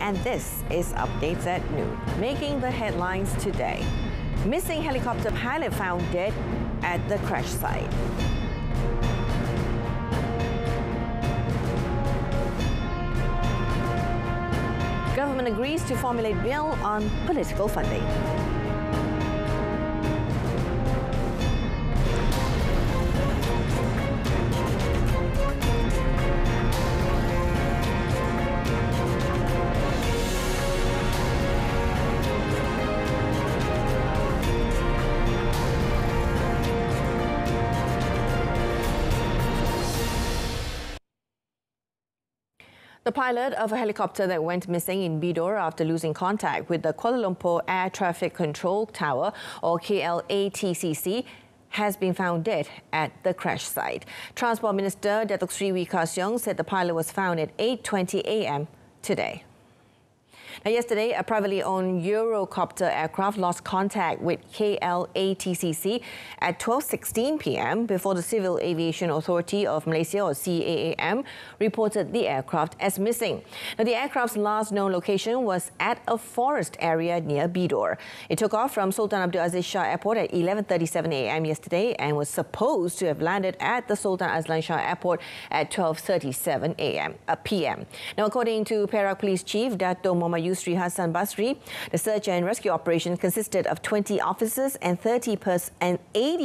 and this is Updates at Noon, making the headlines today. Missing helicopter pilot found dead at the crash site. Government agrees to formulate bill on political funding. The pilot of a helicopter that went missing in Bidor after losing contact with the Kuala Lumpur Air Traffic Control Tower, or KLATCC, has been found dead at the crash site. Transport Minister Datuk Sri Wee Ka Siong said the pilot was found at 8:20 a.m. today. Now, yesterday, a privately owned Eurocopter aircraft lost contact with KLATCC at 12:16 p.m. before the Civil Aviation Authority of Malaysia, or CAAM, reported the aircraft as missing. Now, the aircraft's last known location was at a forest area near Bidor. It took off from Sultan Abdul Aziz Shah Airport at 11:37 a.m. yesterday and was supposed to have landed at the Sultan Azlan Shah Airport at 12:37 p.m. Now, according to Perak Police Chief Dato' Muhammad Yusri Hassan Basri, the search and rescue operation consisted of 20 officers and 80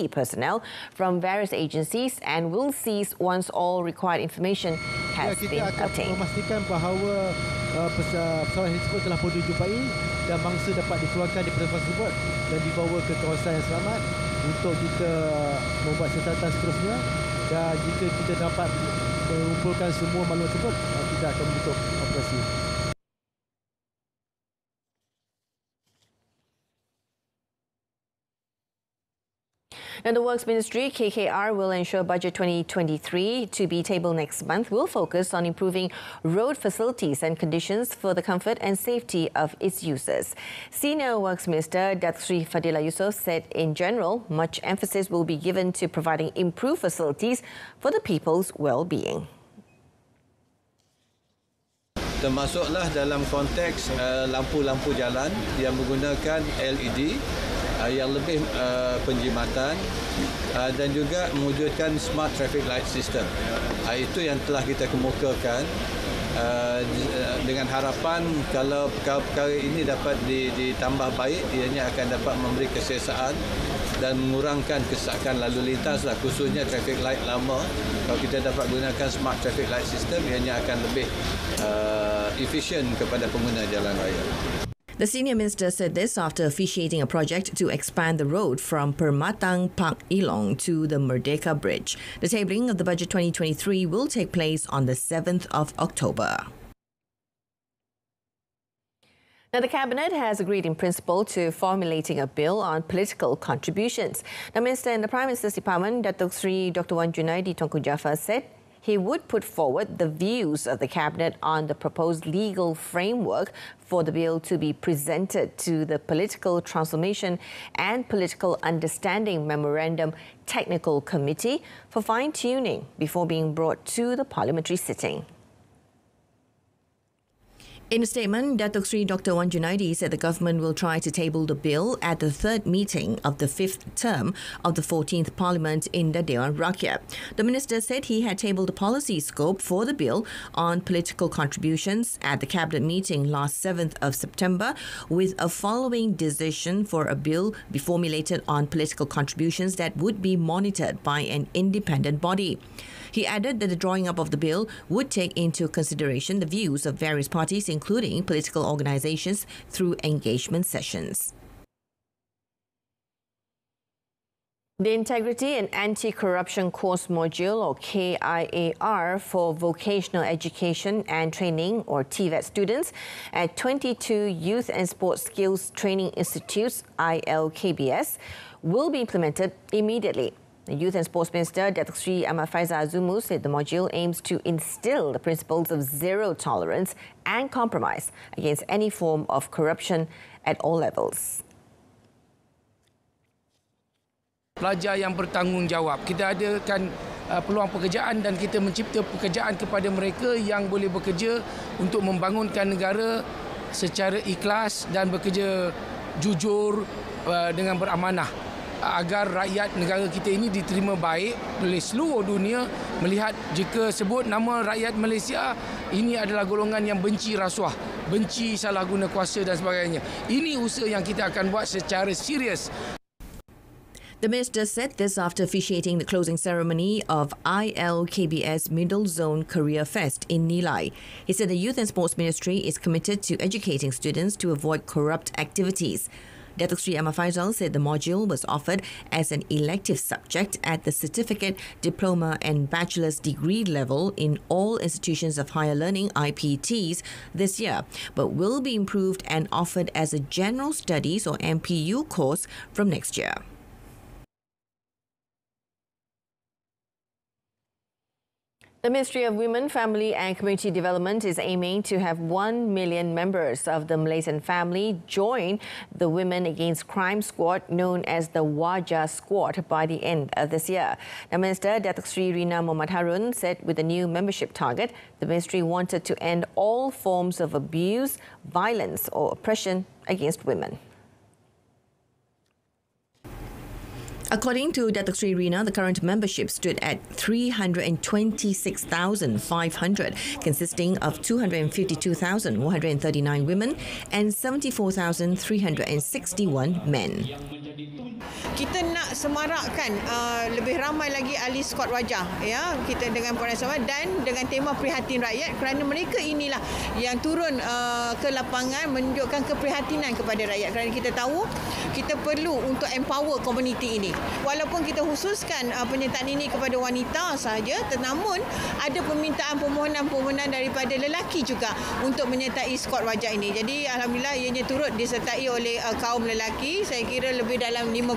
personnel from various agencies and will cease once all required information has been obtained. Kita akan memastikan bahawa pesawat tersebut telah pun dijumpai dan mangsa dapat dikeluarkan daripada pesawat tersebut dan dibawa ke kawasan yang selamat untuk kita membuat siasatan seterusnya, dan jika kita dapat mengumpulkan semua maklumat tersebut, kita akan menutup operasi. Now, the Works Ministry, KKR, will ensure Budget 2023 to be tabled next month will focus on improving road facilities and conditions for the comfort and safety of its users. Senior Works Minister Datuk Sri Fadila Yusof said in general, much emphasis will be given to providing improved facilities for the people's well-being. Termasuklah dalam konteks lampu-lampu jalan yang menggunakan LED yang lebih penjimatan dan juga mewujudkan smart traffic light system. Itu yang telah kita kemukakan dengan harapan kalau perkara ini dapat ditambah baik, ianya akan dapat memberi keselesaan dan mengurangkan kesesakan lalu lintas, khususnya traffic light lama. Kalau kita dapat gunakan smart traffic light system, ianya akan lebih efisien kepada pengguna jalan raya. The senior minister said this after officiating a project to expand the road from Permatang Park Ilong to the Merdeka Bridge. The tabling of the Budget 2023 will take place on the 7th of October. Now, the Cabinet has agreed in principle to formulating a bill on political contributions. The Minister in the Prime Minister's Department, Datuk Sri Dr. Wan Junaidi Tunku Jaafar, said he would put forward the views of the Cabinet on the proposed legal framework for the bill to be presented to the Political Transformation and Political Understanding Memorandum Technical Committee for fine-tuning before being brought to the parliamentary sitting. In a statement, Datuk Sri Dr. Wan Junaidi said the government will try to table the bill at the third meeting of the fifth term of the 14th Parliament in the Dewan Rakyat. The minister said he had tabled the policy scope for the bill on political contributions at the Cabinet meeting last 7th of September, with a following decision for a bill be formulated on political contributions that would be monitored by an independent body. He added that the drawing up of the bill would take into consideration the views of various parties, including political organizations, through engagement sessions. The Integrity and Anti-Corruption Course Module, or KIAR, for Vocational Education and Training, or TVET students at 22 Youth and Sports Skills Training Institutes, ILKBS, will be implemented immediately. The Youth and Sports Minister, Datuk Sri Ahmad Faizal Azumu, said the module aims to instill the principles of zero tolerance and compromise against any form of corruption at all levels. Pelajar yang bertanggungjawab. Kita adakan peluang pekerjaan dan kita mencipta pekerjaan kepada mereka yang boleh bekerja untuk membangunkan negara secara ikhlas dan bekerja jujur dengan beramanah agar rakyat negara kita ini diterima baik oleh seluruh dunia, melihat jika sebut nama rakyat Malaysia, ini adalah golongan yang benci rasuah, benci salah guna kuasa dan sebagainya. Ini usaha yang kita akan buat secara serius. The minister said this after officiating the closing ceremony of ILKBS Middle Zone Career Fest in Nilai. He said the Youth and Sports Ministry is committed to educating students to avoid corrupt activities. Datuk Sri Ahmad Faizal said the module was offered as an elective subject at the certificate, diploma and bachelor's degree level in all institutions of higher learning IPTs this year, but will be improved and offered as a general studies or MPU course from next year. The Ministry of Women, Family and Community Development is aiming to have 1 million members of the Malaysian family join the Women Against Crime Squad, known as the Wajah Squad, by the end of this year. Now, Minister Datuk Sri Rina Mohamad Harun said with the new membership target, the ministry wanted to end all forms of abuse, violence or oppression against women. According to Datuk Sri Rina, the current membership stood at 326,500, consisting of 252,139 women and 74,361 men. Kita nak semarakkan lebih ramai lagi ahli skot wajah, ya, kita dengan Puan Sama dan dengan tema prihatin rakyat, kerana mereka inilah yang turun ke lapangan menunjukkan keprihatinan kepada rakyat, kerana kita tahu kita perlu untuk empower komuniti ini. Walaupun kita khususkan penyertaan ini kepada wanita sahaja, namun ada permohonan daripada lelaki juga untuk menyertai skot wajah ini. Jadi alhamdulillah ianya turut disertai oleh kaum lelaki, saya kira lebih dalam 15%.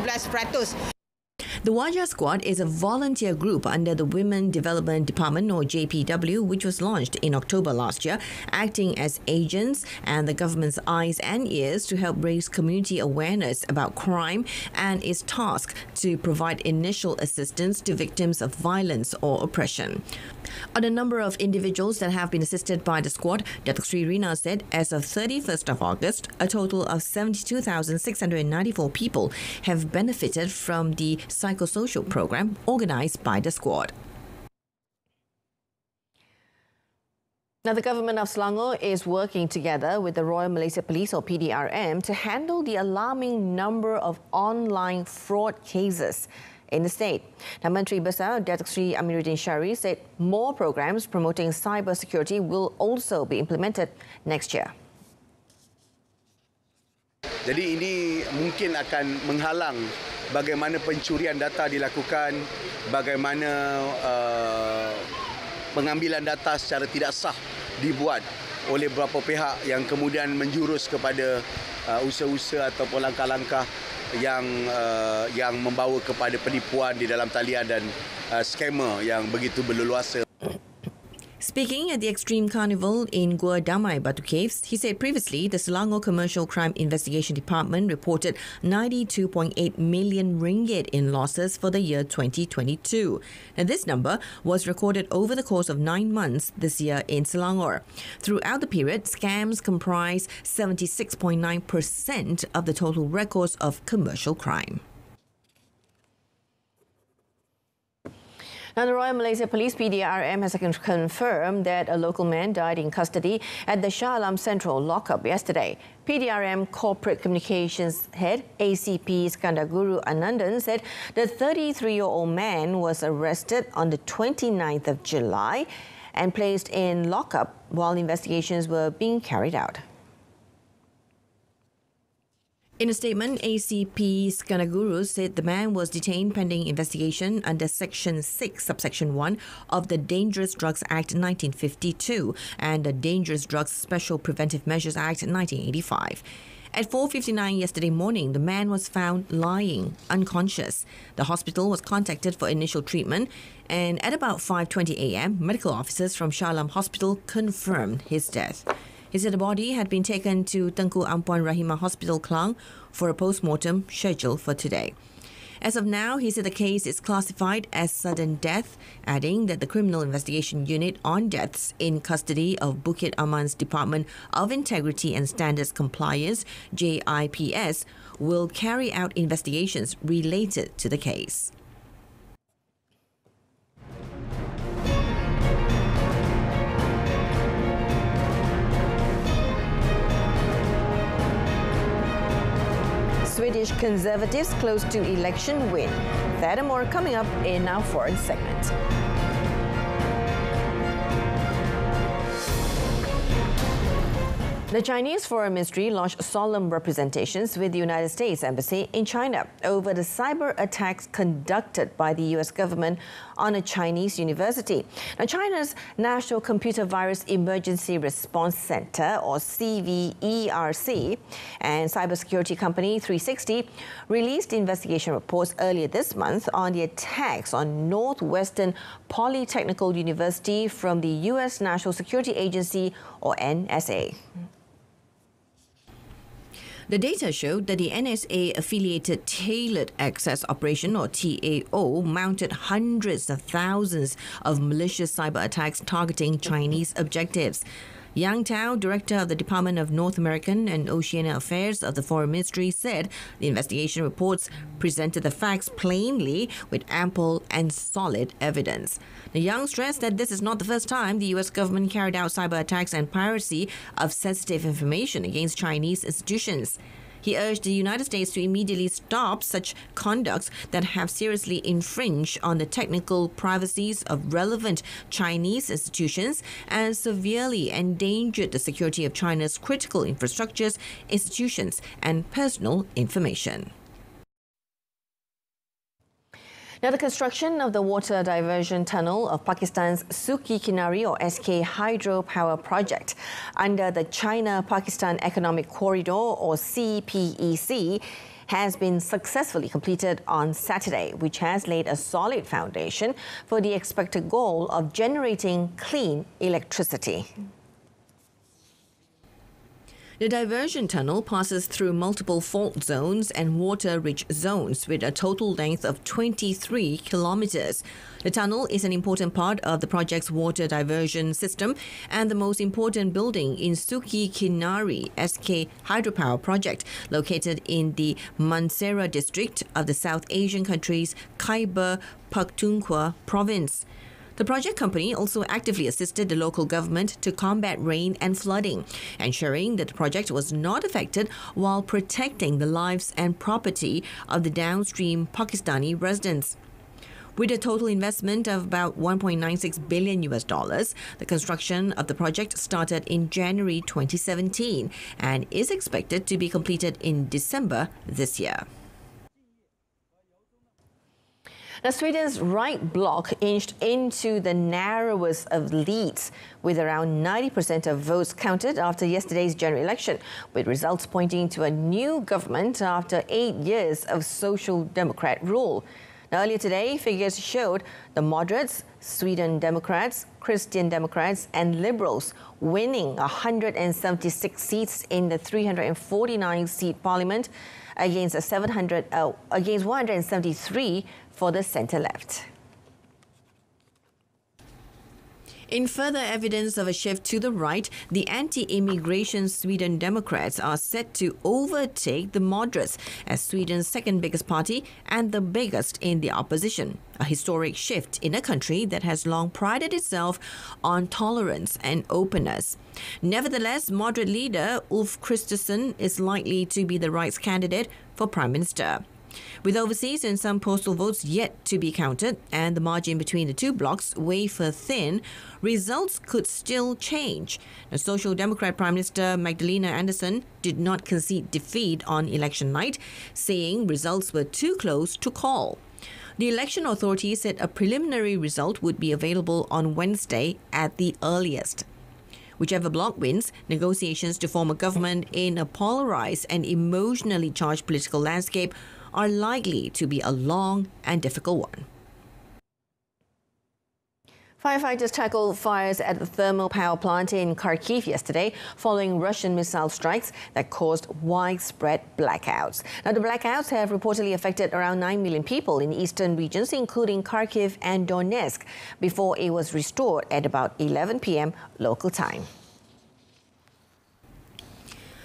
The Wajah Squad is a volunteer group under the Women Development Department, or JPW, which was launched in October last year, acting as agents and the government's eyes and ears to help raise community awareness about crime, and is tasked to provide initial assistance to victims of violence or oppression. On a number of individuals that have been assisted by the squad, Datuk Sri Rina said as of 31st of August, a total of 72,694 people have benefited from the psychosocial program organised by the squad. Now, the government of Selangor is working together with the Royal Malaysia Police, or PDRM, to handle the alarming number of online fraud cases in the state. Now, Menteri Besar Datuk Sri Amiruddin Syari said more programs promoting cyber security will also be implemented next year. Jadi ini mungkin akan menghalang bagaimana pencurian data dilakukan, bagaimana pengambilan data secara tidak sah dibuat oleh beberapa pihak yang kemudian menjurus kepada usaha-usaha ataupun langkah-langkah yang membawa kepada penipuan di dalam talian dan skema yang begitu berleluasa. Speaking at the Extreme Carnival in Gua Damai, Batu Caves, he said previously the Selangor Commercial Crime Investigation Department reported 92.8 million ringgit in losses for the year 2022. And this number was recorded over the course of 9 months this year in Selangor. Throughout the period, scams comprise 76.9% of the total records of commercial crime. Now, the Royal Malaysia Police PDRM has confirmed that a local man died in custody at the Shah Alam Central lockup yesterday. PDRM Corporate Communications Head ACP Iskandar Guru Anandan said the 33-year-old man was arrested on the 29th of July and placed in lockup while investigations were being carried out. In a statement, ACP Skanaguru said the man was detained pending investigation under Section 6, Subsection 1 of the Dangerous Drugs Act 1952 and the Dangerous Drugs Special Preventive Measures Act 1985. At 4:59 yesterday morning, the man was found lying, unconscious. The hospital was contacted for initial treatment, and at about 5:20 a.m., medical officers from Shah Alam Hospital confirmed his death. He said the body had been taken to Tengku Ampuan Rahimah Hospital, Klang, for a post-mortem scheduled for today. As of now, he said the case is classified as sudden death, adding that the Criminal Investigation Unit on Deaths in custody of Bukit Aman's Department of Integrity and Standards Compliance, JIPS, will carry out investigations related to the case. Swedish Conservatives close to election win. That and more coming up in our foreign segment. The Chinese Foreign Ministry launched solemn representations with the United States Embassy in China over the cyber attacks conducted by the US government on a Chinese university. Now, China's National Computer Virus Emergency Response Center, or CVERC, and cybersecurity company 360 released investigation reports earlier this month on the attacks on Northwestern Polytechnical University from the US National Security Agency, or NSA. The data showed that the NSA-affiliated Tailored Access Operation, or TAO, mounted hundreds of thousands of malicious cyber attacks targeting Chinese objectives. Yang Tao, Director of the Department of North American and Oceania Affairs of the Foreign Ministry, said the investigation reports presented the facts plainly with ample and solid evidence. Yang stressed that this is not the first time the US government carried out cyber attacks and piracy of sensitive information against Chinese institutions. He urged the United States to immediately stop such conducts that have seriously infringed on the technical privacies of relevant Chinese institutions and severely endangered the security of China's critical infrastructures, institutions, and personal information. Now, the construction of the water diversion tunnel of Pakistan's Suki Kinari, or SK hydropower project under the China-Pakistan Economic Corridor, or CPEC, has been successfully completed on Saturday, which has laid a solid foundation for the expected goal of generating clean electricity. The diversion tunnel passes through multiple fault zones and water-rich zones with a total length of 23 kilometers. The tunnel is an important part of the project's water diversion system and the most important building in Suki Kinari SK hydropower project, located in the Mansehra district of the South Asian country's Khyber Pakhtunkhwa province. The project company also actively assisted the local government to combat rain and flooding, ensuring that the project was not affected while protecting the lives and property of the downstream Pakistani residents. With a total investment of about $1.96 billion, the construction of the project started in January 2017 and is expected to be completed in December this year. Now, Sweden's right bloc inched into the narrowest of leads, with around 90% of votes counted after yesterday's general election, with results pointing to a new government after 8 years of Social Democrat rule. Now, earlier today, figures showed the moderates, Sweden Democrats, Christian Democrats and Liberals winning 176 seats in the 349-seat parliament against 173 for the centre-left. In further evidence of a shift to the right, the anti-immigration Sweden Democrats are set to overtake the moderates as Sweden's second biggest party and the biggest in the opposition. A historic shift in a country that has long prided itself on tolerance and openness. Nevertheless, moderate leader Ulf Kristersson is likely to be the right's candidate for Prime Minister. With overseas and some postal votes yet to be counted and the margin between the two blocs wafer thin, results could still change. The Social Democrat Prime Minister Magdalena Andersson did not concede defeat on election night, saying results were too close to call. The election authority said a preliminary result would be available on Wednesday at the earliest. Whichever bloc wins, negotiations to form a government in a polarized and emotionally charged political landscape are likely to be a long and difficult one. Firefighters tackled fires at the thermal power plant in Kharkiv yesterday following Russian missile strikes that caused widespread blackouts. Now, the blackouts have reportedly affected around 9 million people in eastern regions, including Kharkiv and Donetsk, before it was restored at about 11 p.m. local time.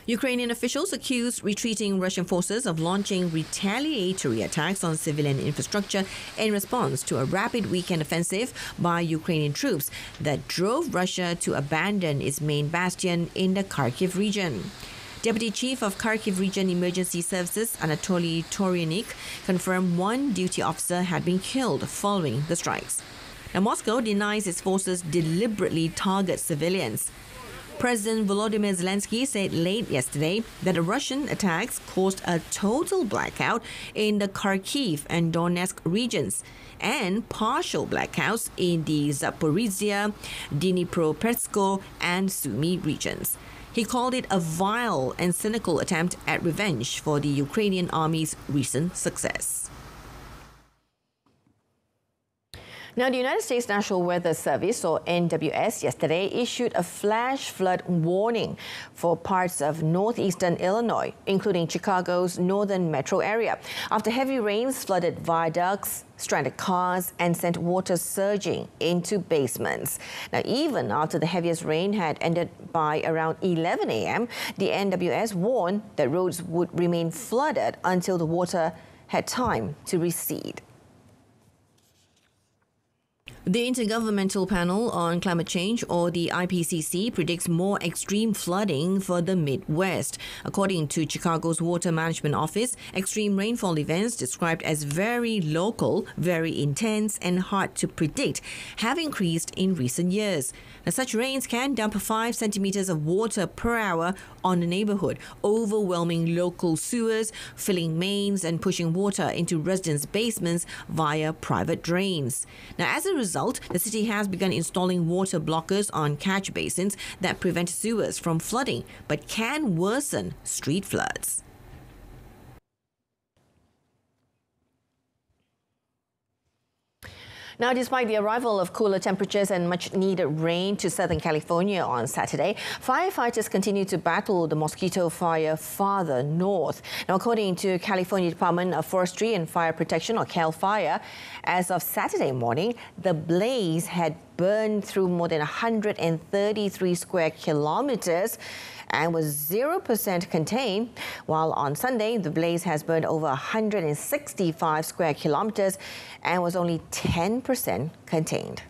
Ukrainian officials accused retreating Russian forces of launching retaliatory attacks on civilian infrastructure in response to a rapid weekend offensive by Ukrainian troops that drove Russia to abandon its main bastion in the Kharkiv region. Deputy Chief of Kharkiv Region Emergency Services, Anatoly Toryanik, confirmed one duty officer had been killed following the strikes. Now, Moscow denies its forces deliberately target civilians. President Volodymyr Zelensky said late yesterday that the Russian attacks caused a total blackout in the Kharkiv and Donetsk regions and partial blackouts in the Zaporizhia, Dnipropetrovsk and Sumy regions. He called it a vile and cynical attempt at revenge for the Ukrainian army's recent success. Now, the United States National Weather Service, or NWS, yesterday issued a flash flood warning for parts of northeastern Illinois, including Chicago's northern metro area, after heavy rains flooded viaducts, stranded cars, and sent water surging into basements. Now, even after the heaviest rain had ended by around 11 a.m., the NWS warned that roads would remain flooded until the water had time to recede. The Intergovernmental Panel on Climate Change, or the IPCC, predicts more extreme flooding for the Midwest. According to Chicago's Water Management Office, extreme rainfall events described as very local, very intense and hard to predict have increased in recent years. Now, such rains can dump 5 centimeters of water per hour on a neighborhood, overwhelming local sewers, filling mains and pushing water into residents' basements via private drains. Now, as a result, the city has begun installing water blockers on catch basins that prevent sewers from flooding but can worsen street floods. Now, despite the arrival of cooler temperatures and much-needed rain to Southern California on Saturday, firefighters continue to battle the mosquito fire farther north. Now, according to California Department of Forestry and Fire Protection, or CAL FIRE, as of Saturday morning, the blaze had burned through more than 133 square kilometers and was 0% contained, while on Sunday, the blaze has burned over 165 square kilometers and was only 10% contained.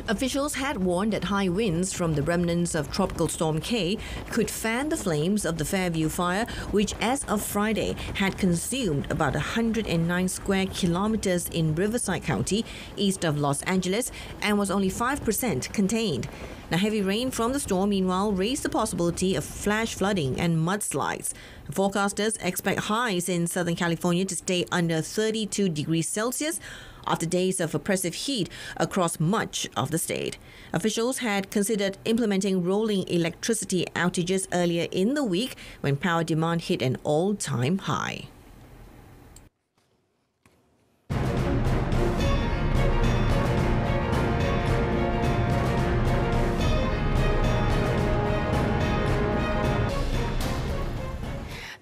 Officials had warned that high winds from the remnants of Tropical Storm K could fan the flames of the Fairview fire, which as of Friday had consumed about 109 square kilometers in Riverside County, east of Los Angeles, and was only 5% contained. Now, heavy rain from the storm, meanwhile, raised the possibility of flash flooding and mudslides. Forecasters expect highs in Southern California to stay under 32 degrees Celsius after days of oppressive heat across much of the state. Officials had considered implementing rolling electricity outages earlier in the week when power demand hit an all-time high.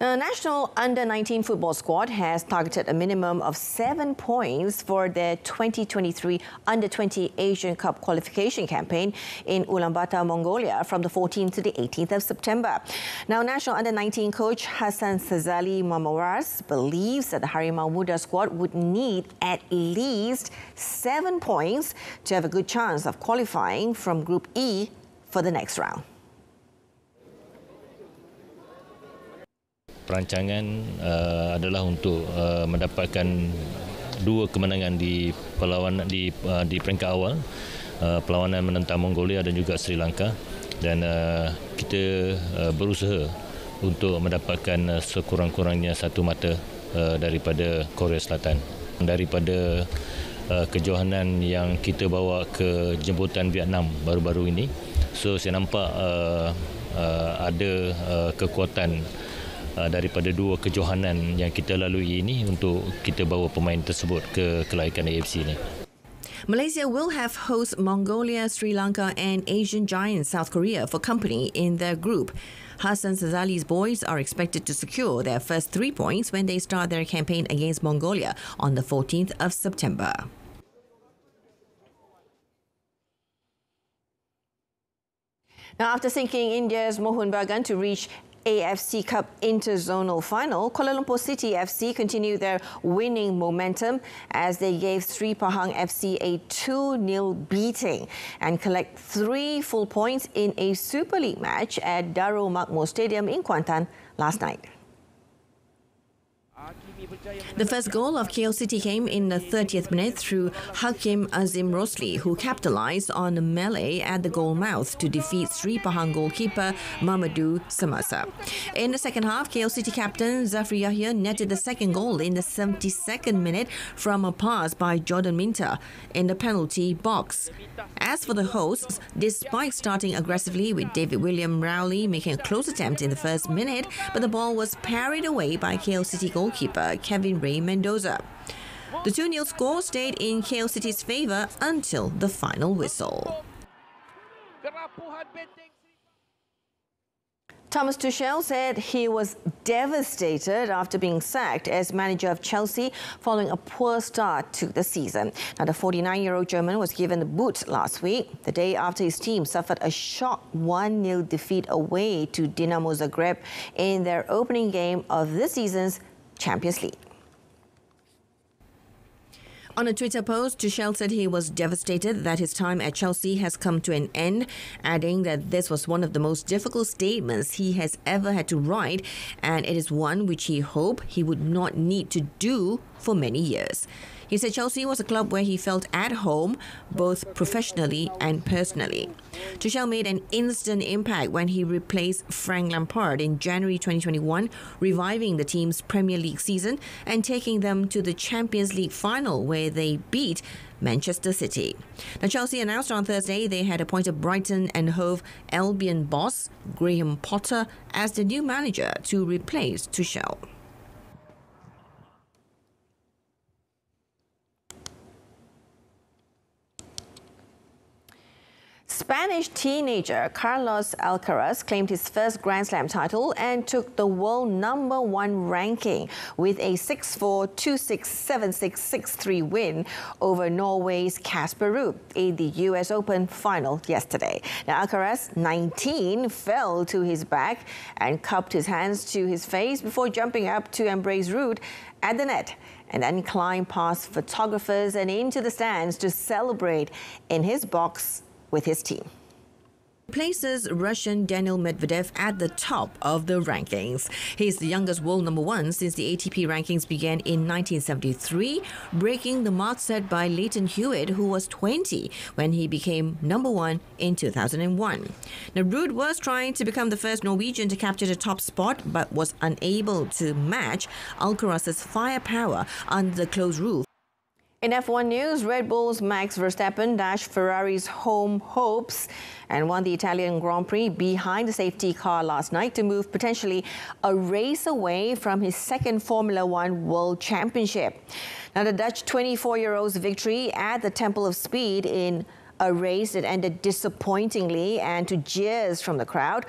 The national under-19 football squad has targeted a minimum of 7 points for their 2023 Under-20 Asian Cup qualification campaign in Ulaanbaatar, Mongolia from the 14th to the 18th of September. Now, national under-19 coach Hassan Sazali Mamawaras believes that the Harimau Muda squad would need at least 7 points to have a good chance of qualifying from Group E for the next round. Perancangan adalah untuk mendapatkan 2 kemenangan di perlawanan di peringkat awal, perlawanan menentang Mongolia dan juga Sri Lanka, dan kita berusaha untuk mendapatkan sekurang-kurangnya 1 mata daripada Korea Selatan. Daripada kejohanan yang kita bawa ke jemputan Vietnam baru-baru ini, so saya nampak ada kekuatan daripada dua kejohanan yang kita lalui ini untuk kita bawa pemain tersebut ke kelaikan AFC ini. Malaysia will have host Mongolia, Sri Lanka and Asian giant South Korea for company in their group. Hassan Sazali's boys are expected to secure their first 3 points when they start their campaign against Mongolia on the 14th of September. Now, after sinking India's Mohun Bagan to reach AFC Cup interzonal final, Kuala Lumpur City FC continue their winning momentum as they gave Sri Pahang FC a 2-0 beating and collect 3 full points in a Super League match at Darul Makmur Stadium in Kuantan last night. The first goal of KL City came in the 30th minute through Hakim Azim Rosli, who capitalised on a melee at the goal mouth to defeat Sri Pahang goalkeeper Mamadou Semasa. In the second half, KL City captain Zafri Yahya netted the second goal in the 72nd minute from a pass by Jordan Minta in the penalty box. As for the hosts, despite starting aggressively with David William Rowley making a close attempt in the first minute, but the ball was parried away by KL City goalkeeper Kevin Ray Mendoza. The 2-0 score stayed in KL City's favour until the final whistle. Thomas Tuchel said he was devastated after being sacked as manager of Chelsea following a poor start to the season. Now, the 49-year-old German was given the boot last week, the day after his team suffered a shock 1-0 defeat away to Dinamo Zagreb in their opening game of this season's Champions League. On a Twitter post, Tuchel said he was devastated that his time at Chelsea has come to an end, adding that this was one of the most difficult statements he has ever had to write, and it is one which he hoped he would not need to do for many years. He said Chelsea was a club where he felt at home, both professionally and personally. Tuchel made an instant impact when he replaced Frank Lampard in January 2021, reviving the team's Premier League season and taking them to the Champions League final where they beat Manchester City. Now, Chelsea announced on Thursday they had appointed Brighton and Hove Albion boss Graham Potter as the new manager to replace Tuchel. Spanish teenager Carlos Alcaraz claimed his first Grand Slam title and took the world #1 ranking with a 6-4, 2-6, 7-6, 6-3 win over Norway's Casper Ruud in the US Open final yesterday. Now, Alcaraz, 19, fell to his back and cupped his hands to his face before jumping up to embrace Ruud at the net and then climbed past photographers and into the stands to celebrate in his box with his team. Places Russian Daniil Medvedev at the top of the rankings. He's the youngest world #1 since the ATP rankings began in 1973, breaking the mark set by Leighton Hewitt, who was 20 when he became #1 in 2001. Now, Ruud was trying to become the first Norwegian to capture the top spot, but was unable to match Alcaraz's firepower under the closed roof. In F1 news, Red Bull's Max Verstappen dashed Ferrari's home hopes and won the Italian Grand Prix behind the safety car last night to move potentially a race away from his second Formula One World Championship. Now, the Dutch 24-year-old's victory at the Temple of Speed in a race that ended disappointingly and to jeers from the crowd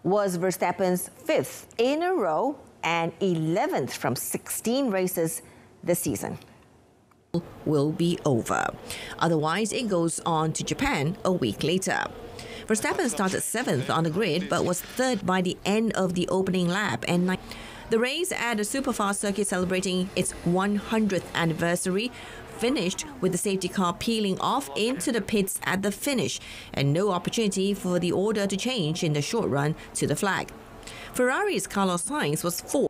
was Verstappen's 5th in a row and 11th from 16 races this season. Will be over. Otherwise, it goes on to Japan a week later. Verstappen started 7th on the grid but was 3rd by the end of the opening lap and the race at a superfast circuit celebrating its 100th anniversary finished with the safety car peeling off into the pits at the finish and no opportunity for the order to change in the short run to the flag. Ferrari's Carlos Sainz was 4th.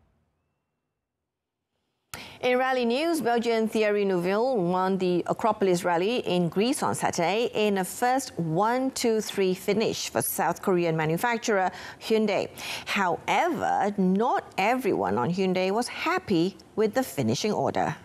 In rally news, Belgian Thierry Neuville won the Acropolis Rally in Greece on Saturday in a first 1-2-3 finish for South Korean manufacturer Hyundai. However, not everyone on Hyundai was happy with the finishing order.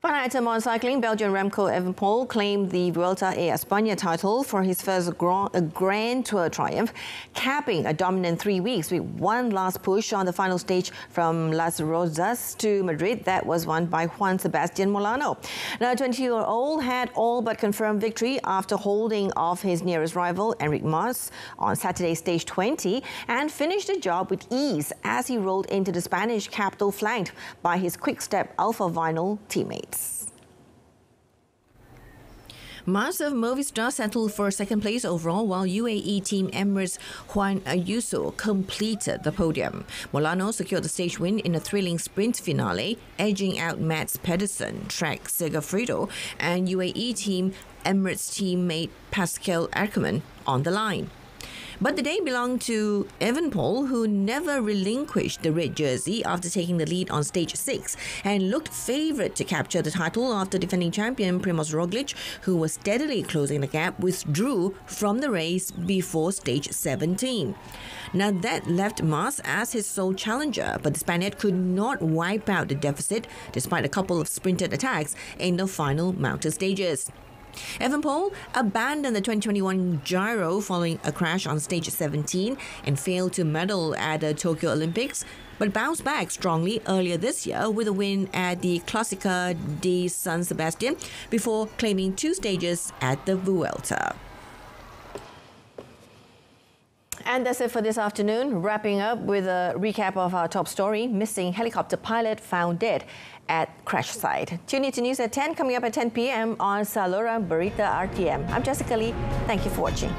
One item on cycling, Belgian Remco Evenepoel claimed the Vuelta a España title for his first Grand Tour triumph, capping a dominant 3 weeks with one last push on the final stage from Las Rozas to Madrid that was won by Juan Sebastian Molano. Now, 20-year-old had all but confirmed victory after holding off his nearest rival, Enric Mas, on Saturday's stage 20 and finished the job with ease as he rolled into the Spanish capital flanked by his quick-step Alpha Vinyl teammates. Mas of Movistar settled for second place overall, while UAE team Emirates Juan Ayuso completed the podium. Molano secured the stage win in a thrilling sprint finale, edging out Mats Pedersen, Trek Segafredo, and UAE team Emirates teammate Pascal Ackermann on the line. But the day belonged to Evenepoel, who never relinquished the red jersey after taking the lead on stage 6 and looked favourite to capture the title after defending champion Primož Roglic, who was steadily closing the gap, withdrew from the race before stage 17. Now that left Mas as his sole challenger, but the Spaniard could not wipe out the deficit despite a couple of sprinted attacks in the final mountain stages. Evenepoel abandoned the 2021 Giro following a crash on stage 17 and failed to medal at the Tokyo Olympics, but bounced back strongly earlier this year with a win at the Clásica de San Sebastián before claiming 2 stages at the Vuelta. And that's it for this afternoon. Wrapping up with a recap of our top story: missing helicopter pilot found dead at crash site. Tune in to News at 10, coming up at 10 p.m. on Salora Berita RTM. I'm Jessica Lee. Thank you for watching.